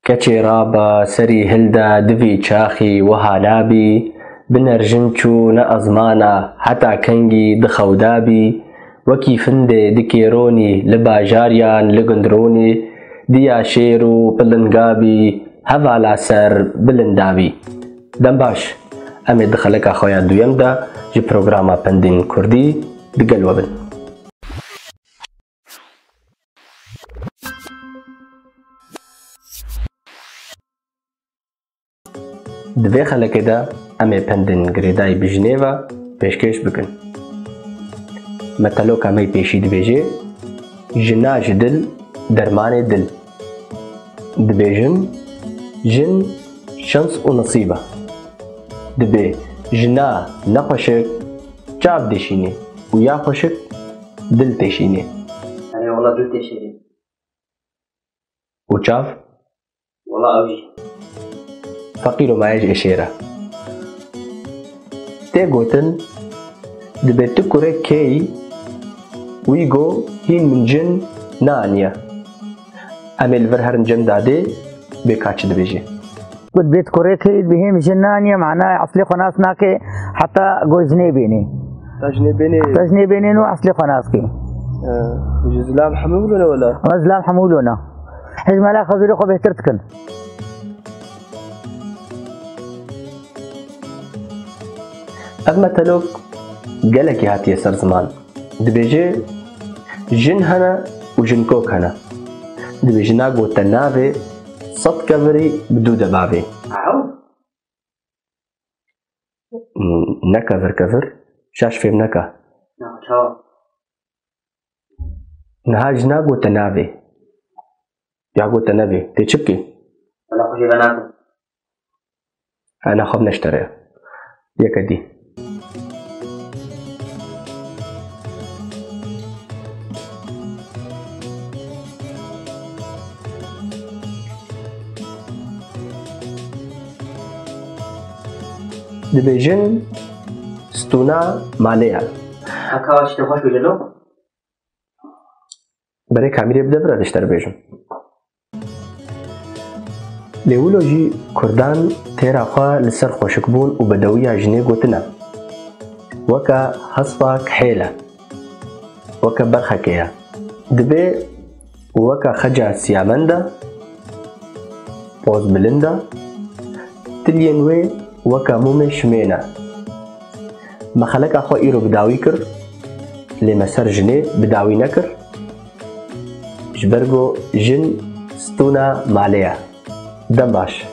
کەچێ ڕابە سەری هەلدا دڤی چاخی وەها نابی بنەرژن چوو نە ئەزمانە هەتا کەنگی دخەودابی وەکی فندێ دکێڕۆنی لە باژاریان لە گندڕۆنی دیا شێر و پڵنگابی هەڤا لاسەر بلندابی. دەم باش ئەمێ دخەلەکە خۆیان دوویەمدا ji پرۆگراما پندên کوردی digel we bin. Di vê xelekê de em ê pendên girêdayî bijinêva pêşkêş bikin. Metaloka me pêşî dibêje jina ji dil dermanê dil. Dibêjin jin şans û nisîb e. Dibê jina nexweşik çav dişînê û ya xweşik dil têşînê. Wala dil têşînê. û çav? Wala ew jî. Feqîr û maye ji êşêre. Tê gotin dibê tu kurê kêyî wî got hîn min cin naaniye. Em ê li vir herin cem dadê bê ka çi dibêje. قلت بيت كوريكي بهم جنانية معناه أصلي خناس ناكي حتى جوزني بيني تجني بيني نو أصلي خناسكي زلام حمولنا ولا زلام حمولنا حج ملا خزيري خو بهترتكن أما تلوك قالك هاتي سر زمان دبيجي جن هنا وجن كوك هنا دبيجي ناقو تنافي صد كفري بدو دبابي نكا كفر شاش فيم نكا نهاج ناقو تنافي ياقو تنافي تيشبكي أنا خوشي بناكم أنا خب نشتري ياك دي دبيجن ستونا ماليا هكا شتي خوش بجلو بري كاميري بدبرة دشتر بيجن ليولوجي كردان تيرا خوا لسر خوشكبون وبدوية جني قوتنا وكا حصفا كحيلة وكا برخكيا دبي وكا خجا سيامندا بوز بلندا تلينوي وكا مومي شمينا ما خلق اخو ايرو بداوي كر لما سر جني بداوي نكر جبرگو جن ستونا ماليا دم باش